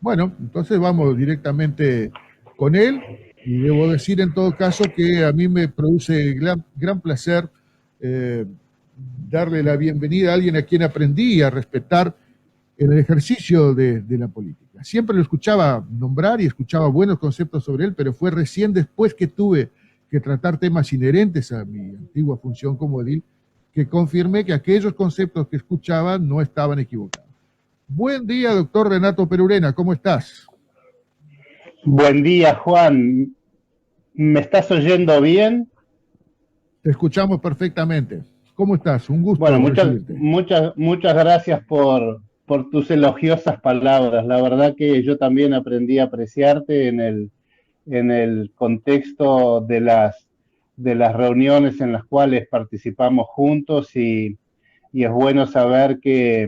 Bueno, entonces vamos directamente con él y debo decir en todo caso que a mí me produce gran placer eh, darle la bienvenida a alguien a quien aprendí a respetar en el ejercicio de la política. Siempre lo escuchaba nombrar y escuchaba buenos conceptos sobre él, pero fue recién después que tuve que tratar temas inherentes a mi antigua función como edil que confirmé que aquellos conceptos que escuchaba no estaban equivocados. Buen día, doctor Renato Perurena, ¿cómo estás? Buen día, Juan. ¿Me estás oyendo bien? Te escuchamos perfectamente. ¿Cómo estás? Un Bueno, gusto recibirte. muchas gracias por tus elogiosas palabras. La verdad que yo también aprendí a apreciarte en el contexto de las reuniones en las cuales participamos juntos y es bueno saber que,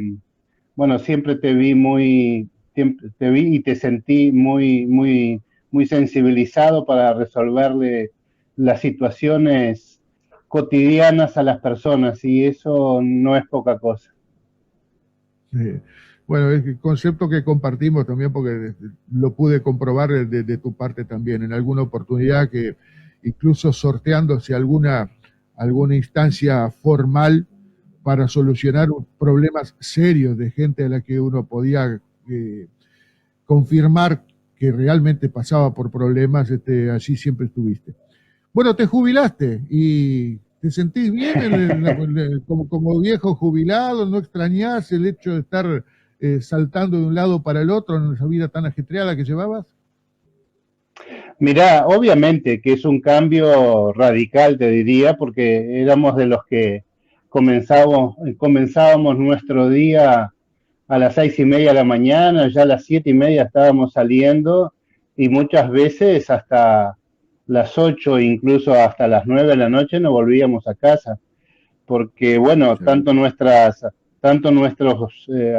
bueno, siempre te vi y te sentí muy sensibilizado para resolverle las situaciones cotidianas a las personas y eso no es poca cosa. Bueno, es el concepto que compartimos también porque lo pude comprobar de tu parte también en alguna oportunidad que incluso sorteándose alguna instancia formal para solucionar problemas serios de gente a la que uno podía confirmar que realmente pasaba por problemas, allí siempre estuviste. Bueno, te jubilaste y te sentís bien como viejo jubilado, no extrañás el hecho de estar saltando de un lado para el otro en esa vida tan ajetreada que llevabas. Mirá, obviamente que es un cambio radical, te diría, porque éramos de los que comenzábamos nuestro día a las 6:30 de la mañana, ya a las 7:30 estábamos saliendo y muchas veces hasta las 8, incluso hasta las 9 de la noche no volvíamos a casa, porque bueno, Sí. tanto nuestras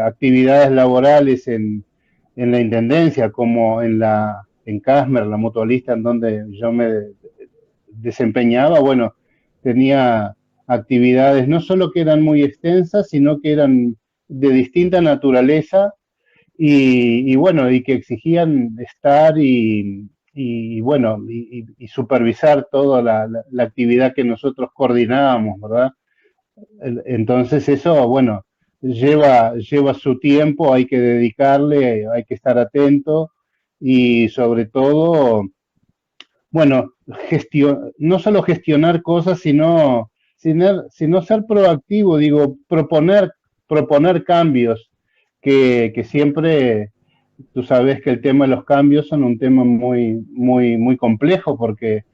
actividades laborales en la Intendencia como en Casmer, la mutualista en donde yo me desempeñaba, bueno, tenía actividades no solo que eran muy extensas, sino que eran de distinta naturaleza y bueno, y que exigían estar y bueno, y supervisar toda la actividad que nosotros coordinábamos, ¿verdad? Entonces eso, bueno, lleva su tiempo, hay que dedicarle, hay que estar atento y sobre todo, bueno, no solo gestionar cosas, sino ser proactivo, digo, proponer cambios, que siempre, tú sabes que el tema de los cambios son un tema muy complejo porque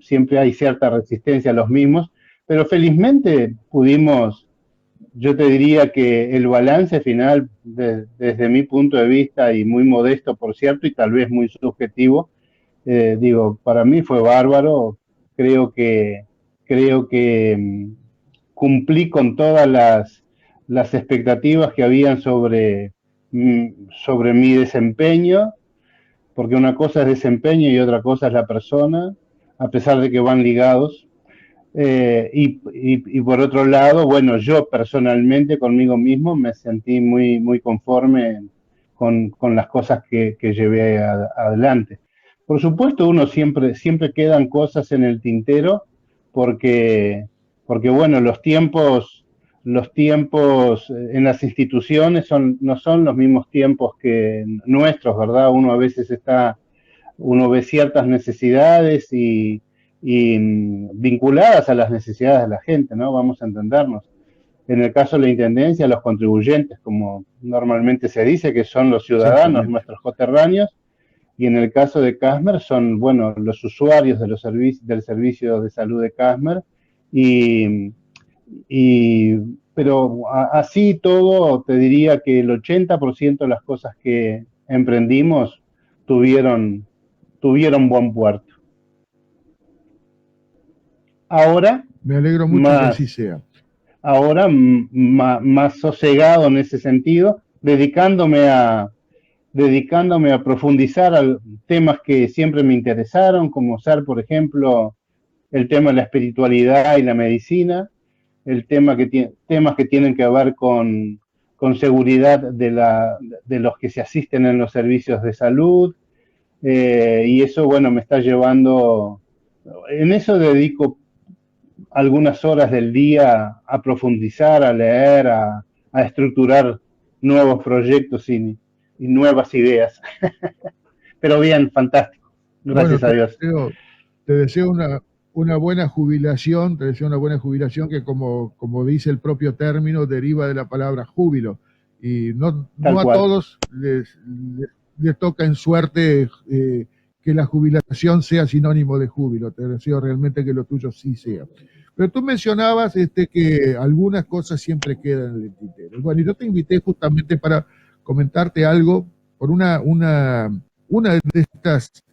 siempre hay cierta resistencia a los mismos, pero felizmente yo te diría que el balance final, desde mi punto de vista, y muy modesto, por cierto, y tal vez muy subjetivo, digo, para mí fue bárbaro. Creo que, creo que cumplí con todas las expectativas que habían sobre mi desempeño, porque una cosa es desempeño y otra cosa es la persona, a pesar de que van ligados. Y por otro lado, bueno, yo personalmente conmigo mismo me sentí muy conforme con las cosas que llevé adelante. Por supuesto, uno siempre quedan cosas en el tintero porque, porque bueno, los tiempos en las instituciones no son los mismos tiempos que nuestros, ¿verdad? Uno ve ciertas necesidades y vinculadas a las necesidades de la gente, ¿no? Vamos a entendernos. En el caso de la Intendencia, los contribuyentes, como normalmente se dice, que son los ciudadanos, Exactamente. nuestros coterráneos, y en el caso de Casmer son, bueno, los usuarios del servicio de salud de Casmer, y, y pero así todo, te diría que el 80% de las cosas que emprendimos tuvieron, tuvieron buen puerto. Ahora, Me alegro mucho que así más, sea. ahora más sosegado en ese sentido, dedicándome a profundizar a temas que siempre me interesaron, como ser, por ejemplo, el tema de la espiritualidad y la medicina, temas que tienen que ver con seguridad de los que se asisten en los servicios de salud, y eso, bueno, me está llevando, en eso dedico algunas horas del día a profundizar, a leer, a estructurar nuevos proyectos y nuevas ideas. Pero bien, fantástico. Gracias a Dios. Te deseo una buena jubilación, te deseo una buena jubilación que como dice el propio término, deriva de la palabra júbilo. Y no a todos les toca en suerte que la jubilación sea sinónimo de júbilo. Te deseo realmente que lo tuyo sí sea. Pero tú mencionabas que algunas cosas siempre quedan en el tintero. Bueno, y yo te invité justamente para comentarte algo por una de estas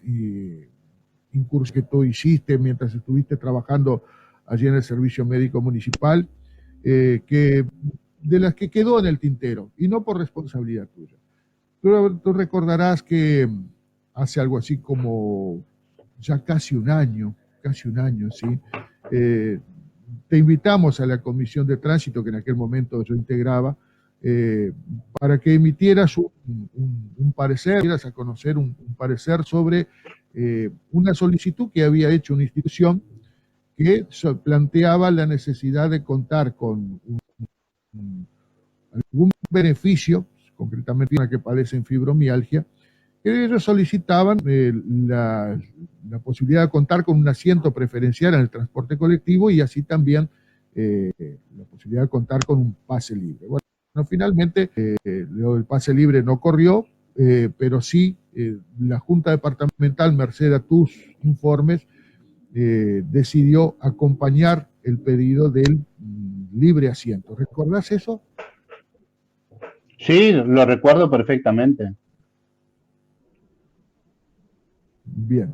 incursiones que tú hiciste mientras estuviste trabajando allí en el Servicio Médico Municipal, de las que quedó en el tintero, y no por responsabilidad tuya. Tú recordarás que hace algo así como ya casi un año, ¿sí? Te invitamos a la Comisión de Tránsito, que en aquel momento yo integraba, para que emitieras un parecer, dieras a conocer un parecer sobre una solicitud que había hecho una institución que planteaba la necesidad de contar con algún beneficio, concretamente una que padece en fibromialgia, que ellos solicitaban la posibilidad de contar con un asiento preferencial en el transporte colectivo y así también la posibilidad de contar con un pase libre. Bueno, finalmente el pase libre no corrió, pero sí la Junta Departamental, merced a tus informes, decidió acompañar el pedido del libre asiento. ¿Recordás eso? Sí, lo recuerdo perfectamente. Bien.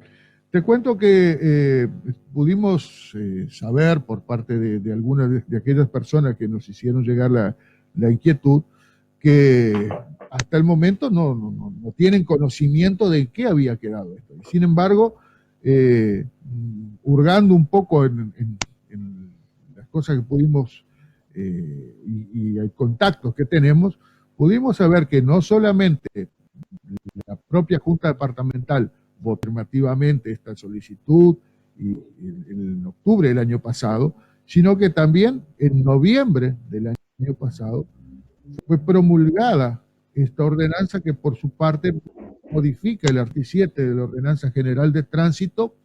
Te cuento que pudimos saber por parte de algunas de aquellas personas que nos hicieron llegar la inquietud, que hasta el momento no tienen conocimiento de qué había quedado esto. Sin embargo, hurgando un poco en las cosas que pudimos y hay contactos que tenemos, pudimos saber que no solamente la propia Junta Departamental votó afirmativamente esta solicitud en octubre del año pasado, sino que también en noviembre del año pasado fue promulgada esta ordenanza que por su parte modifica el artículo 7 de la Ordenanza General de Tránsito,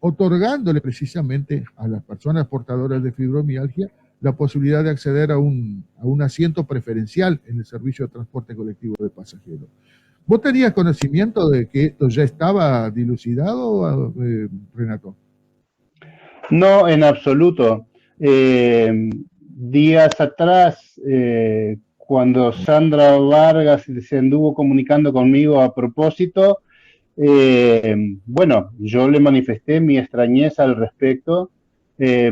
otorgándole precisamente a las personas portadoras de fibromialgia la posibilidad de acceder a un asiento preferencial en el servicio de transporte colectivo de pasajeros. ¿Vos tenías conocimiento de que esto ya estaba dilucidado, Renato? No, en absoluto. Días atrás, cuando Sandra Vargas se anduvo comunicando conmigo a propósito, bueno, yo le manifesté mi extrañeza al respecto,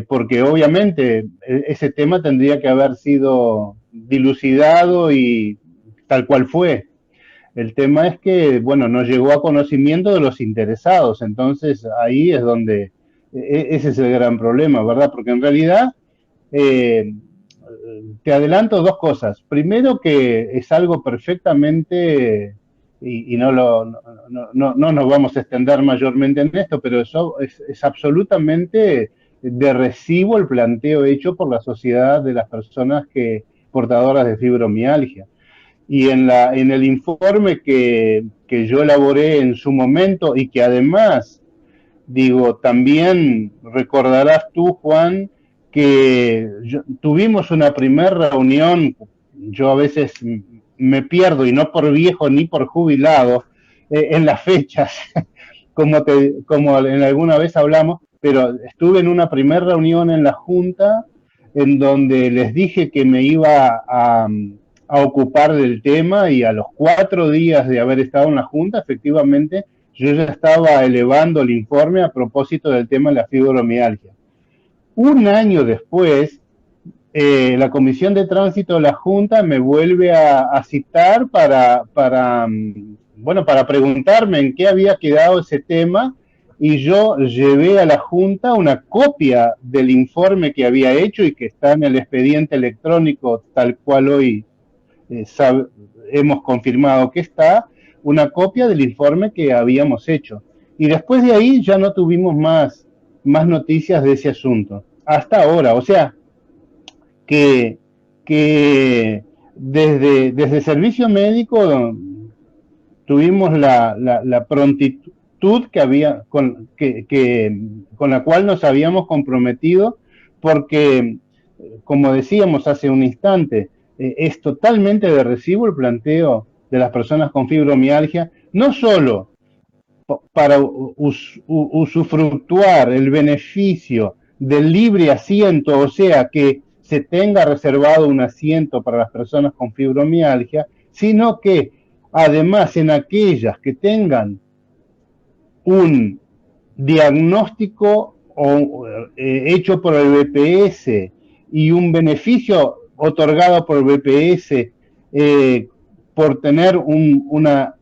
porque obviamente ese tema tendría que haber sido dilucidado y tal cual fue. El tema es que, bueno, no llegó a conocimiento de los interesados, entonces ahí es donde, ese es el gran problema, ¿verdad? Porque en realidad, te adelanto dos cosas. Primero, que es algo perfectamente, y no nos vamos a extender mayormente en esto, pero eso es absolutamente de recibo el planteo hecho por la sociedad de las personas portadoras de fibromialgia. Y en el informe que yo elaboré en su momento, y que además, digo, también recordarás tú, Juan, que tuvimos una primera reunión. Yo a veces me pierdo, y no por viejo ni por jubilado, en las fechas, como en alguna vez hablamos, pero estuve en una primera reunión en la Junta en donde les dije que me iba a ocupar del tema, y a los 4 días de haber estado en la Junta, efectivamente, yo ya estaba elevando el informe a propósito del tema de la fibromialgia. Un año después, la Comisión de Tránsito de la Junta me vuelve a citar para preguntarme en qué había quedado ese tema, y yo llevé a la Junta una copia del informe que había hecho y que está en el expediente electrónico tal cual hoy hemos confirmado que está, una copia del informe que habíamos hecho. Y después de ahí ya no tuvimos más noticias de ese asunto, hasta ahora. O sea, que desde servicio médico tuvimos la prontitud que había con la cual nos habíamos comprometido, porque, como decíamos hace un instante, es totalmente de recibo el planteo de las personas con fibromialgia, no solo para usufructuar el beneficio del libre asiento, o sea, que se tenga reservado un asiento para las personas con fibromialgia, sino que además en aquellas que tengan un diagnóstico hecho por el BPS y un beneficio otorgado por el BPS por tener una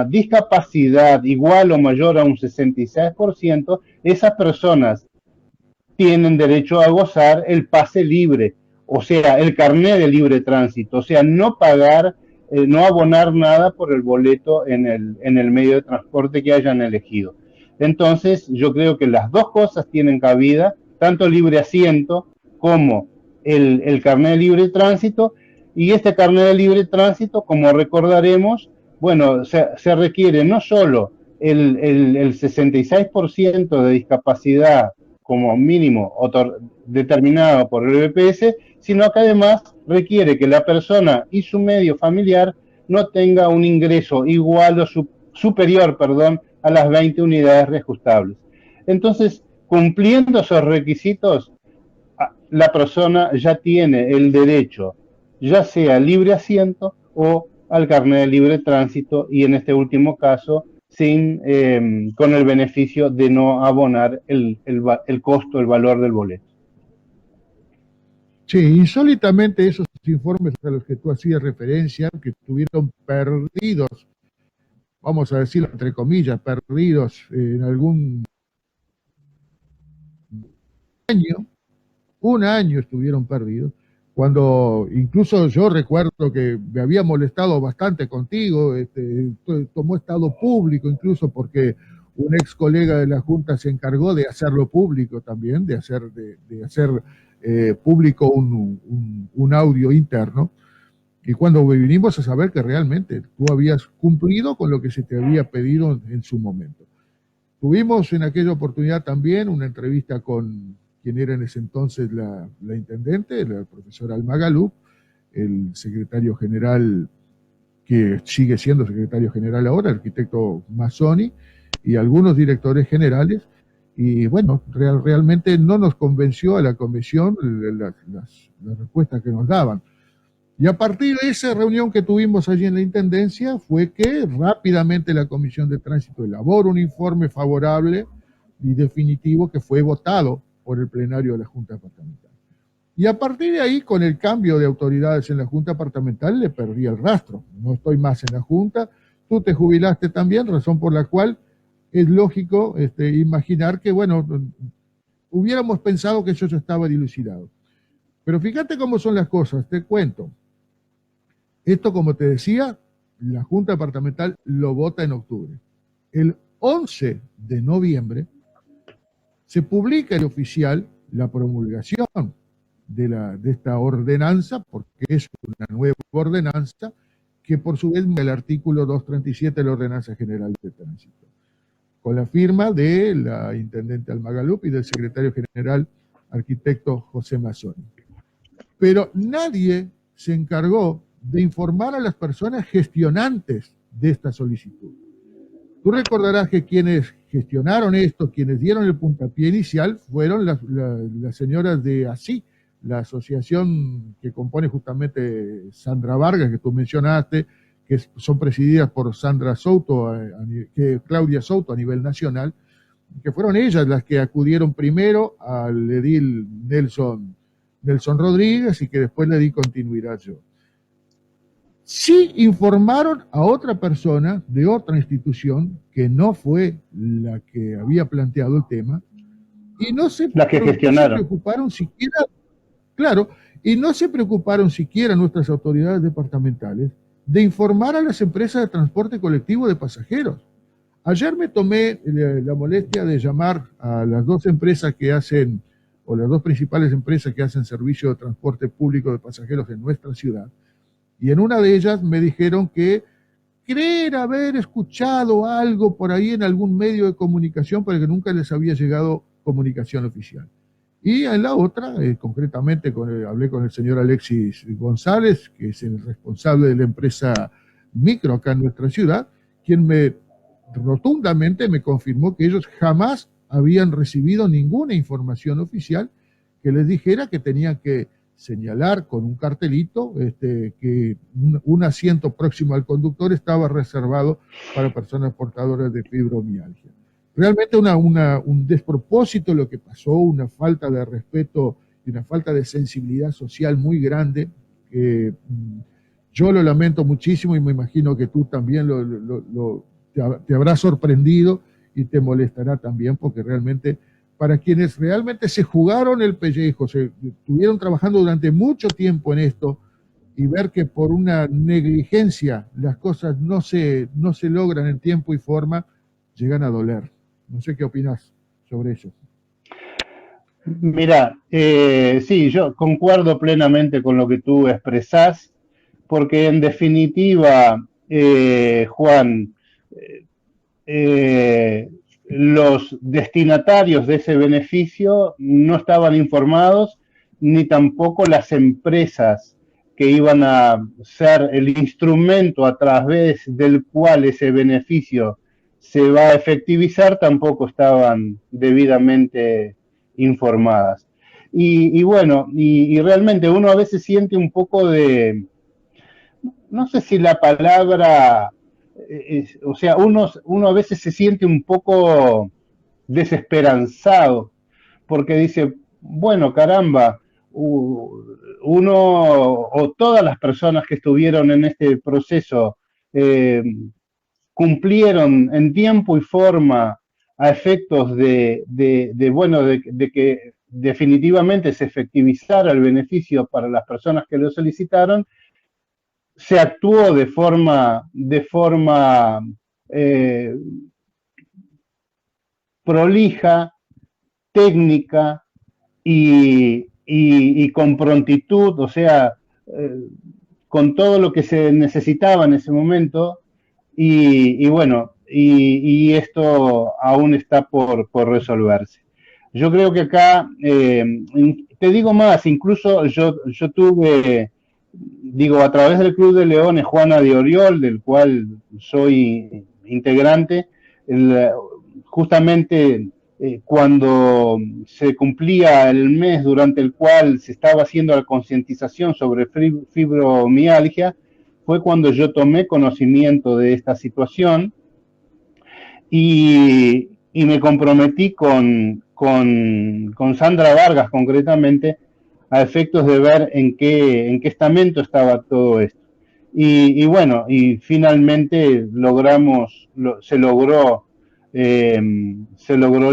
discapacidad igual o mayor a un 66%, esas personas tienen derecho a gozar el pase libre, o sea, el carnet de libre tránsito, o sea, no pagar, no abonar nada por el boleto en el medio de transporte que hayan elegido. Entonces, yo creo que las dos cosas tienen cabida, tanto libre asiento como el carnet de libre tránsito, y este carnet de libre tránsito, como recordaremos, bueno, se requiere no solo el 66% de discapacidad como mínimo determinado por el BPS, sino que además requiere que la persona y su medio familiar no tenga un ingreso igual o superior, a las 20 unidades reajustables. Entonces, cumpliendo esos requisitos, la persona ya tiene el derecho, ya sea libre asiento o al carnet de libre tránsito, y en este último caso, con el beneficio de no abonar el costo, el valor del boleto. Sí, insólitamente esos informes a los que tú hacías referencia, que estuvieron perdidos, vamos a decirlo entre comillas, perdidos en algún año, un año estuvieron perdidos, cuando incluso yo recuerdo que me había molestado bastante contigo, tomó estado público incluso porque un ex colega de la Junta se encargó de hacerlo público también, de hacer público un audio interno, y cuando vinimos a saber que realmente tú habías cumplido con lo que se te había pedido en su momento. Tuvimos en aquella oportunidad también una entrevista con quien era en ese entonces la intendente, la profesora Alma Galup, el secretario general, que sigue siendo secretario general ahora, el arquitecto Mazzoni, y algunos directores generales, y bueno, realmente no nos convenció a la comisión las respuestas que nos daban. Y a partir de esa reunión que tuvimos allí en la Intendencia fue que rápidamente la Comisión de Tránsito elaboró un informe favorable y definitivo que fue votado por el plenario de la Junta Departamental. Y a partir de ahí, con el cambio de autoridades en la Junta Departamental, le perdí el rastro. No estoy más en la Junta, tú te jubilaste también, razón por la cual es lógico imaginar que, bueno, hubiéramos pensado que eso ya estaba dilucidado. Pero fíjate cómo son las cosas, te cuento. Esto, como te decía, la Junta Departamental lo vota en octubre. El 11 de noviembre se publica el oficial la promulgación de esta ordenanza, porque es una nueva ordenanza, que por su vez el artículo 237 de la Ordenanza General de Tránsito, con la firma de la intendente Alma Galup y del secretario general arquitecto José Mazzoni. Pero nadie se encargó de informar a las personas gestionantes de esta solicitud. Tú recordarás que quienes gestionaron esto, quienes dieron el puntapié inicial, fueron las señoras de ASI, la asociación que compone justamente Sandra Vargas, que tú mencionaste, que son presididas por Sandra Souto, Claudia Souto a nivel nacional, que fueron ellas las que acudieron primero al edil Nelson Rodríguez y que después le di continuidad yo. sí informaron a otra persona de otra institución que no fue la que había planteado el tema y Las que no se gestionaron. preocuparon siquiera, claro, y no se preocuparon siquiera nuestras autoridades departamentales de informar a las empresas de transporte colectivo de pasajeros. Ayer me tomé la molestia de llamar a las dos empresas que hacen, o las dos principales empresas que hacen servicio de transporte público de pasajeros en nuestra ciudad, y en una de ellas me dijeron que creer haber escuchado algo por ahí en algún medio de comunicación, pero que nunca les había llegado comunicación oficial. Y en la otra, concretamente, hablé con el señor Alexis González, que es el responsable de la empresa Micro acá en nuestra ciudad, quien rotundamente me confirmó que ellos jamás habían recibido ninguna información oficial que les dijera que tenían que señalar con un cartelito que un asiento próximo al conductor estaba reservado para personas portadoras de fibromialgia. Realmente un despropósito lo que pasó, una falta de respeto y una falta de sensibilidad social muy grande. Yo lo lamento muchísimo y me imagino que tú también te habrá sorprendido y te molestará también, porque realmente para quienes realmente se jugaron el pellejo, se estuvieron trabajando durante mucho tiempo en esto, y ver que por una negligencia las cosas no se logran en tiempo y forma, llegan a doler. No sé qué opinas sobre eso. Mira, sí, yo concuerdo plenamente con lo que tú expresás, porque en definitiva, Juan, los destinatarios de ese beneficio no estaban informados, ni tampoco las empresas que iban a ser el instrumento a través del cual ese beneficio se va a efectivizar, tampoco estaban debidamente informadas. Y bueno, y realmente uno a veces siente un poco de, no sé si la palabra, o sea, uno a veces se siente un poco desesperanzado, porque dice, bueno, caramba, uno o todas las personas que estuvieron en este proceso cumplieron en tiempo y forma a efectos de que definitivamente se efectivizara el beneficio para las personas que lo solicitaron. Se actuó de forma prolija, técnica y con prontitud, o sea, con todo lo que se necesitaba en ese momento. Y bueno, esto aún está por resolverse. Yo creo que acá, te digo más, incluso yo tuve, digo, a través del Club de Leones Juana de Oriol, del cual soy integrante, justamente cuando se cumplía el mes durante el cual se estaba haciendo la concientización sobre fibromialgia, fue cuando yo tomé conocimiento de esta situación y me comprometí con Sandra Vargas concretamente a efectos de ver en qué estamento estaba todo esto. Y bueno, y finalmente se logró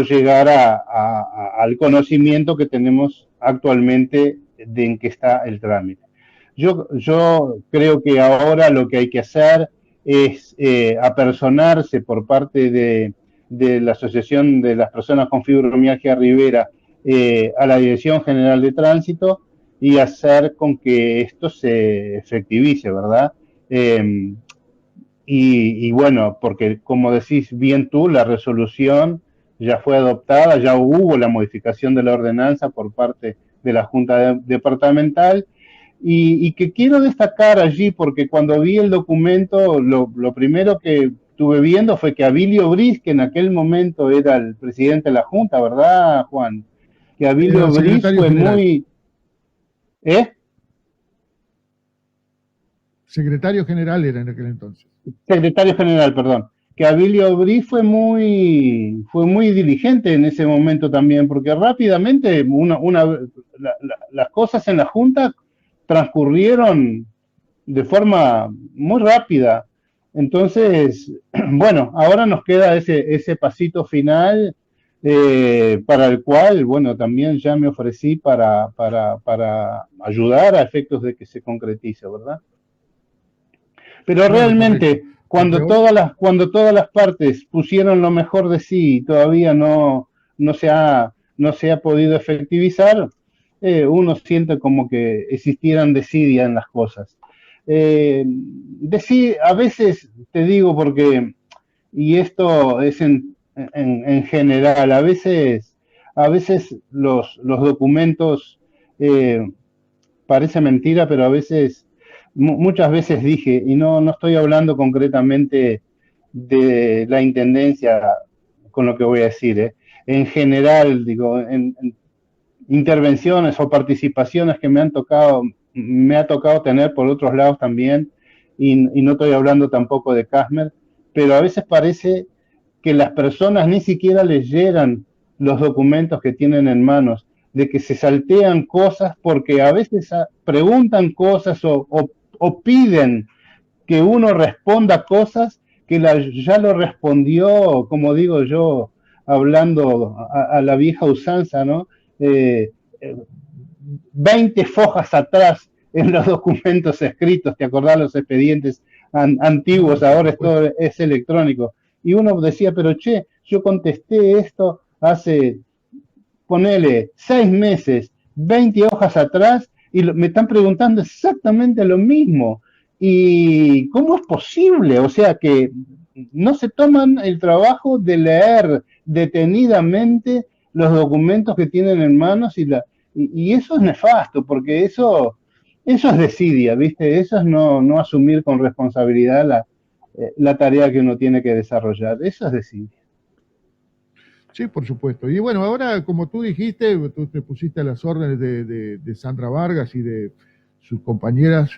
llegar al conocimiento que tenemos actualmente de en qué está el trámite. Yo creo que ahora lo que hay que hacer es apersonarse por parte de la Asociación de las Personas con Fibromialgia Rivera a la Dirección General de Tránsito y hacer con que esto se efectivice, ¿verdad? Y bueno, porque como decís bien tú, la resolución ya fue adoptada, ya hubo la modificación de la ordenanza por parte de la Junta Departamental, y que quiero destacar allí, porque cuando vi el documento, lo primero que estuve viendo fue que Abilio Briz, que en aquel momento era el presidente de la Junta, ¿verdad, Juan? Que Abilio Briz fue general. muy... Secretario general era en aquel entonces. Secretario general, perdón. Que Abilio Briz fue muy diligente en ese momento también, porque rápidamente las cosas en la Junta transcurrieron de forma muy rápida. Entonces, bueno, ahora nos queda ese pasito final, para el cual, bueno, también ya me ofrecí para ayudar a efectos de que se concretice, ¿verdad? Pero Bueno, correcto. realmente, Porque ahora, cuando todas las partes pusieron lo mejor de sí y todavía no se ha podido efectivizar, uno siente como que existieran desidia en las cosas. A veces te digo porque, y esto es en general, a veces los documentos, eh, parece mentira, pero a veces, muchas veces dije, y no estoy hablando concretamente de la intendencia con lo que voy a decir, en general, digo, en intervenciones o participaciones que me ha tocado tener por otros lados también, y no estoy hablando tampoco de Casmer, pero a veces parece que las personas ni siquiera leyeran los documentos que tienen en manos, de que se saltean cosas porque a veces preguntan cosas o piden que uno responda cosas que ya lo respondió, como digo yo, hablando a la vieja usanza, ¿no? Eh, 20 fojas atrás en los documentos escritos, ¿te acordás los expedientes no, antiguos? por Ahora supuesto. esto es electrónico. Y uno decía, pero che, yo contesté esto hace, ponele, 6 meses, 20 hojas atrás, y me están preguntando exactamente lo mismo. ¿Y cómo es posible? O sea que no se toman el trabajo de leer detenidamente los documentos que tienen en manos y eso es nefasto, porque eso es desidia, ¿viste? Eso es no asumir con responsabilidad la tarea que uno tiene que desarrollar. Eso es desidia. Sí, por supuesto. Y bueno, ahora, como tú dijiste, tú te pusiste a las órdenes de Sandra Vargas y de sus compañeras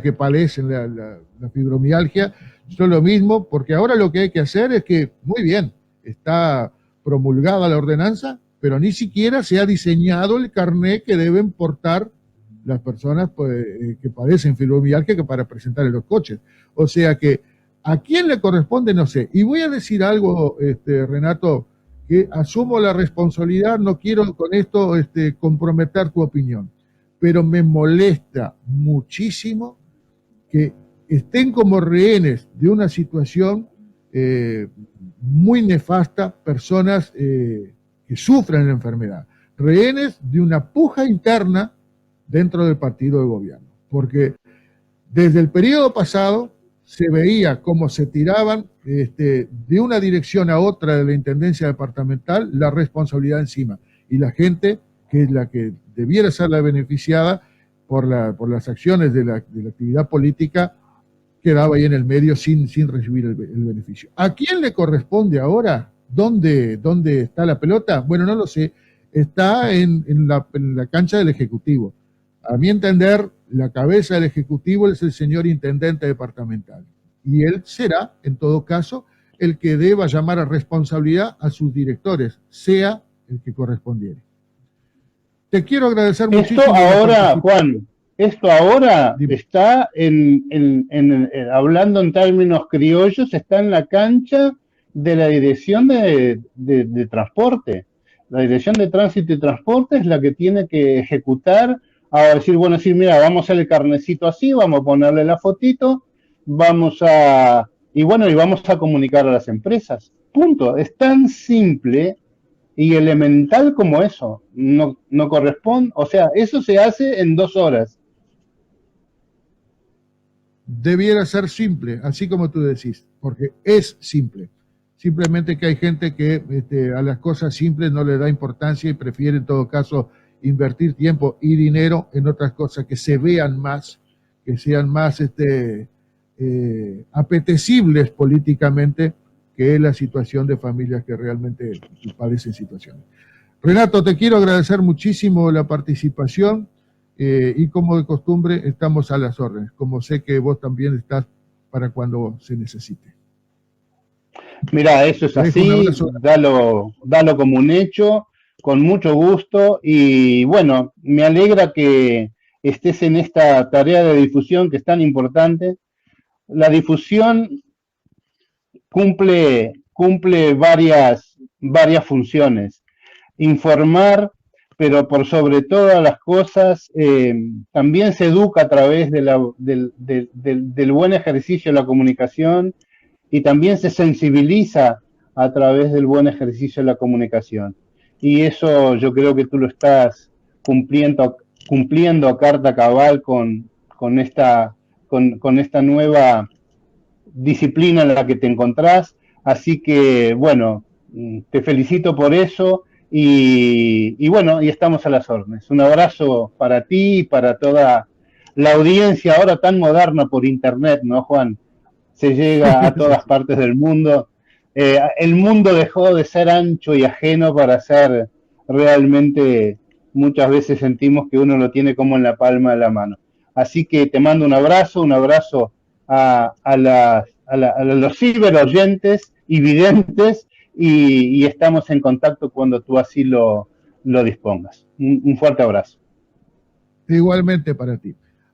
que padecen la fibromialgia. Son lo mismo, porque ahora lo que hay que hacer es que, muy bien, está promulgada la ordenanza, pero ni siquiera se ha diseñado el carné que deben portar las personas pues, que padecen fibromialgia que para presentar en los coches. O sea que ¿a quién le corresponde? No sé. Y voy a decir algo, Renato, que asumo la responsabilidad, no quiero con esto comprometer tu opinión, pero me molesta muchísimo que estén como rehenes de una situación muy nefasta personas que sufren la enfermedad, rehenes de una puja interna dentro del partido de gobierno, porque desde el periodo pasado se veía cómo se tiraban de una dirección a otra de la Intendencia Departamental la responsabilidad encima. Y la gente, que es la que debiera ser la beneficiada por las acciones de la actividad política, quedaba ahí en el medio sin recibir el beneficio. ¿A quién le corresponde ahora? ¿Dónde está la pelota? Bueno, no lo sé. Está en la cancha del Ejecutivo. A mi entender, la cabeza del Ejecutivo es el señor intendente departamental. Y él será, en todo caso, el que deba llamar a responsabilidad a sus directores, sea el que correspondiere. Te quiero agradecer Esto muchísimo la ahora, participación. Juan, esto ahora Dime. está hablando en términos criollos, está en la cancha de la dirección de transporte. La dirección de tránsito y transporte es la que tiene que ejecutar, a decir, bueno, decir, mira, vamos a hacer el carnecito así, vamos a ponerle la fotito, y bueno, y vamos a comunicar a las empresas. Punto. Es tan simple y elemental como eso. No corresponde, o sea, eso se hace en 2 horas. Debiera ser simple, así como tú decís, porque es simple. Simplemente que hay gente que a las cosas simples no le da importancia y prefiere en todo caso invertir tiempo y dinero en otras cosas que se vean más, que sean más apetecibles políticamente, que es la situación de familias que realmente padecen situaciones. Renato, te quiero agradecer muchísimo la participación y como de costumbre estamos a las órdenes, como sé que vos también estás para cuando se necesite. Mira, eso es Te dejo un así, abrazo. dalo como un hecho, con mucho gusto y bueno, me alegra que estés en esta tarea de difusión que es tan importante. La difusión cumple varias funciones. Informar, pero por sobre todas las cosas, también se educa a través del buen ejercicio de la comunicación, y también se sensibiliza a través del buen ejercicio de la comunicación. Y eso yo creo que tú lo estás cumpliendo a carta cabal con esta nueva disciplina en la que te encontrás. Así que, bueno, te felicito por eso y bueno, y estamos a las órdenes. Un abrazo para ti y para toda la audiencia ahora tan moderna por internet, ¿no, Juan? Se llega a todas partes del mundo. El mundo dejó de ser ancho y ajeno para ser realmente, muchas veces sentimos que uno lo tiene como en la palma de la mano. Así que te mando un abrazo a los ciberoyentes y videntes, y estamos en contacto cuando tú así lo dispongas. Un fuerte abrazo. Igualmente para ti.